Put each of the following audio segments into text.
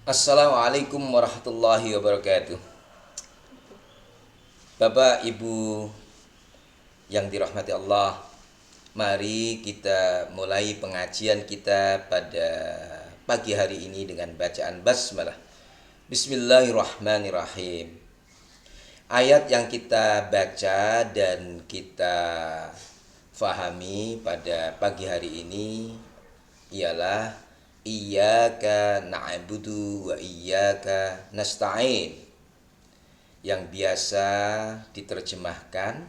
Assalamualaikum warahmatullahi wabarakatuh. Bapak Ibu yang dirahmati Allah, mari kita mulai pengajian kita pada pagi hari ini dengan bacaan basmalah. Bismillahirrahmanirrahim. Ayat yang kita baca dan kita fahami pada pagi hari ini ialah Iyyaka na'budu wa iyyaka nasta'in, yang biasa diterjemahkan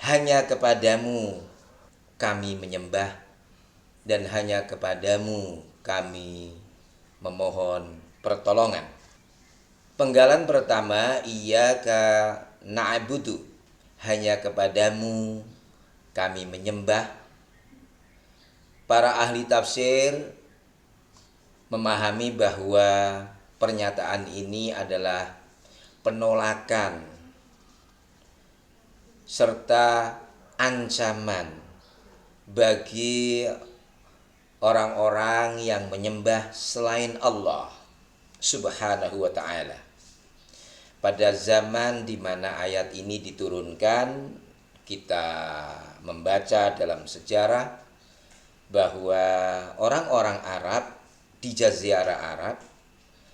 hanya kepadamu kami menyembah dan hanya kepadamu kami memohon pertolongan. Penggalan pertama, Iyyaka na'budu, hanya kepadamu kami menyembah. Para ahli tafsir memahami bahwa pernyataan ini adalah penolakan serta ancaman bagi orang-orang yang menyembah selain Allah Subhanahu wa ta'ala. Pada zaman di mana ayat ini diturunkan, kita membaca dalam sejarah bahwa orang-orang Arab di Jazirah Arab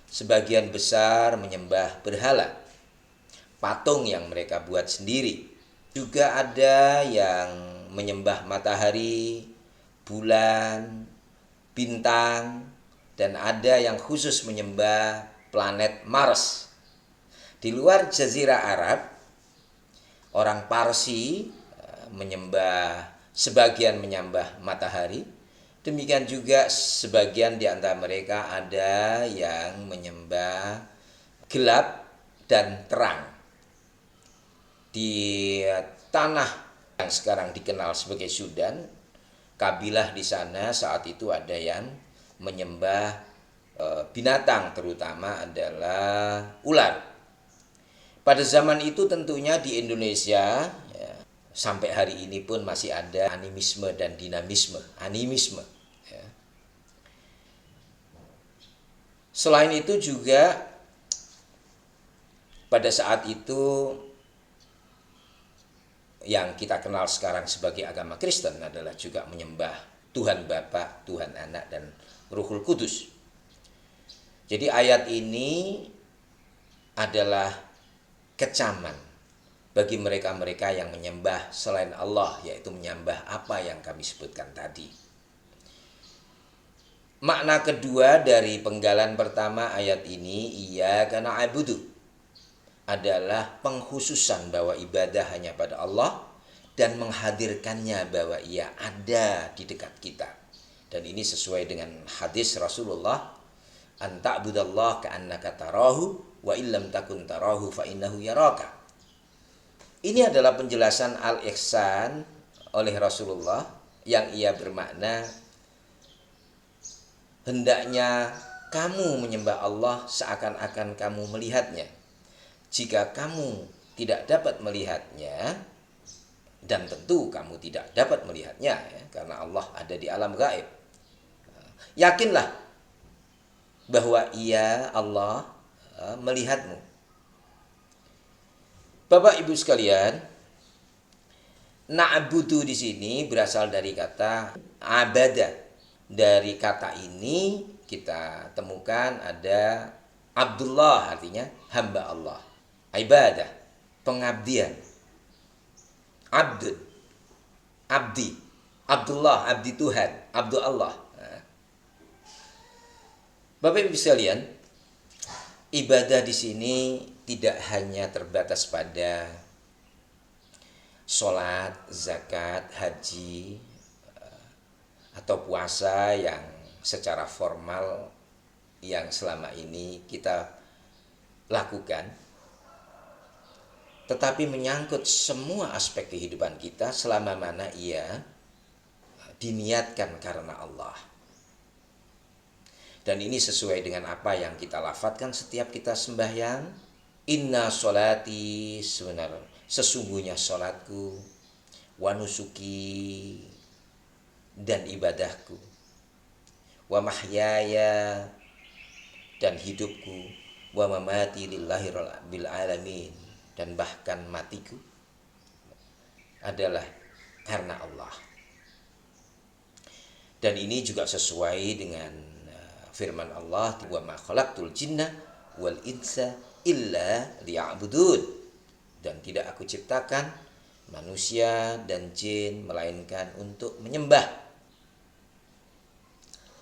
sebagian besar menyembah berhala, patung yang mereka buat sendiri. Juga ada yang menyembah matahari, bulan, bintang, dan ada yang khusus menyembah planet Mars. Di luar Jazirah Arab, orang Parsi sebagian menyembah matahari. Demikian juga sebagian di antara mereka ada yang menyembah gelap dan terang. Di tanah yang sekarang dikenal sebagai Sudan, kabilah di sana saat itu ada yang menyembah binatang, terutama adalah ular. Pada zaman itu tentunya di Indonesia, ya, sampai hari ini pun masih ada animisme dan dinamisme. Animisme. Ya. Selain itu juga pada saat itu yang kita kenal sekarang sebagai agama Kristen adalah juga menyembah Tuhan Bapa, Tuhan Anak, dan Ruhul Kudus. Jadi ayat ini adalah kecaman bagi mereka-mereka yang menyembah selain Allah, yaitu menyembah apa yang kami sebutkan tadi. Makna kedua dari penggalan pertama ayat ini, Iyyaka na'budu, adalah pengkhususan bahwa ibadah hanya pada Allah dan menghadirkannya bahwa ia ada di dekat kita. Dan ini sesuai dengan hadis Rasulullah, an ta'budallah ka'annaka tarahu wa illam takun tarahu fa innahu yaraka. Ini adalah penjelasan al-ihsan oleh Rasulullah yang ia bermakna hendaknya kamu menyembah Allah seakan-akan kamu melihatnya. Jika kamu tidak dapat melihatnya, dan tentu kamu tidak dapat melihatnya ya, karena Allah ada di alam gaib, yakinlah bahwa ia Allah melihatmu. Bapak Ibu sekalian, na'budu di sini berasal dari kata abada. Dari kata ini kita temukan ada Abdullah, artinya hamba Allah. Ibadah, pengabdian. Abdun, abdi. Abdullah, abdi Tuhan, abdu Allah. Bapak Ibu sekalian, ibadah di sini tidak hanya terbatas pada sholat, zakat, haji, atau puasa yang secara formal yang selama ini kita lakukan, tetapi menyangkut semua aspek kehidupan kita selama mana ia diniatkan karena Allah. Dan ini sesuai dengan apa yang kita lafadzkan setiap kita sembahyang. Inna sholati, sesungguhnya sholatku, wa nusuki, dan ibadahku, wa mahyaya, dan hidupku wa mamati lillahi bil alamin, dan bahkan matiku adalah karena Allah. Dan ini juga sesuai dengan firman Allah, wa ma khalaqtul jinna wal insa illa liya'budun, dan tidak aku ciptakan manusia dan jin melainkan untuk menyembah.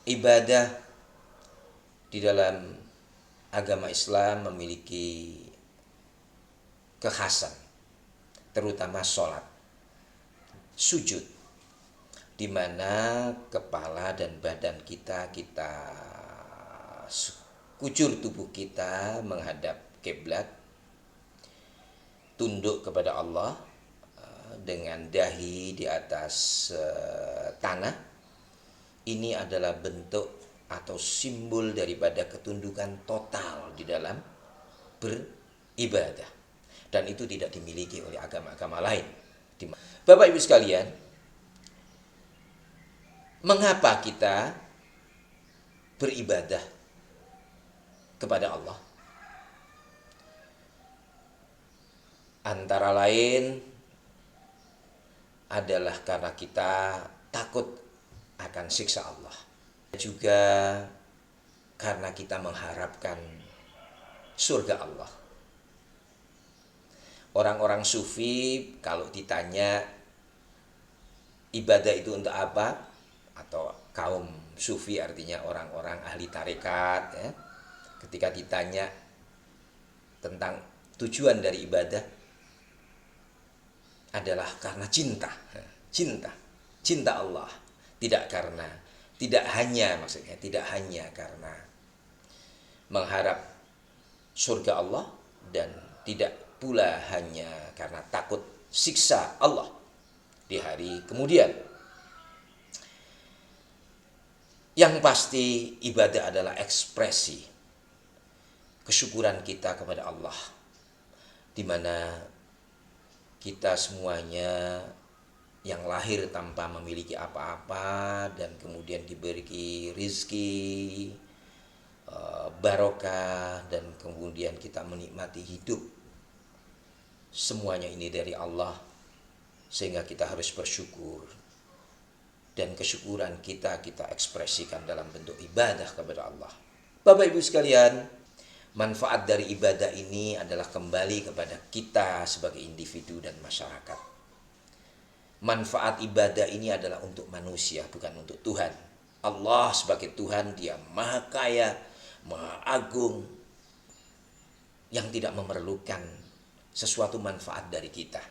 Ibadah di dalam agama Islam memiliki kekhasan, terutama sholat, sujud, di mana kepala dan badan kita kucur tubuh kita menghadap kiblat, tunduk kepada Allah dengan dahi di atas tanah. Ini adalah bentuk atau simbol daripada ketundukan total di dalam beribadah, dan itu tidak dimiliki oleh agama-agama lain. Bapak Ibu sekalian, mengapa kita beribadah kepada Allah? Antara lain adalah karena kita takut akan siksa Allah, juga karena kita mengharapkan surga Allah. Orang-orang sufi kalau ditanya ibadah itu untuk apa, atau kaum sufi artinya orang-orang ahli tarekat ya, ketika ditanya tentang tujuan dari ibadah adalah karena cinta Allah, tidak hanya karena mengharap surga Allah, dan tidak pula hanya karena takut siksa Allah di hari kemudian. Yang pasti ibadah adalah ekspresi kesyukuran kita kepada Allah, di mana kita semuanya yang lahir tanpa memiliki apa-apa dan kemudian diberi rizki, barokah, dan kemudian kita menikmati hidup. Semuanya ini dari Allah, sehingga kita harus bersyukur. Dan kesyukuran kita ekspresikan dalam bentuk ibadah kepada Allah. Bapak Ibu sekalian, manfaat dari ibadah ini adalah kembali kepada kita sebagai individu dan masyarakat. Manfaat ibadah ini adalah untuk manusia, bukan untuk Tuhan. Allah sebagai Tuhan, Dia Maha Kaya, Maha Agung, yang tidak memerlukan sesuatu manfaat dari kita.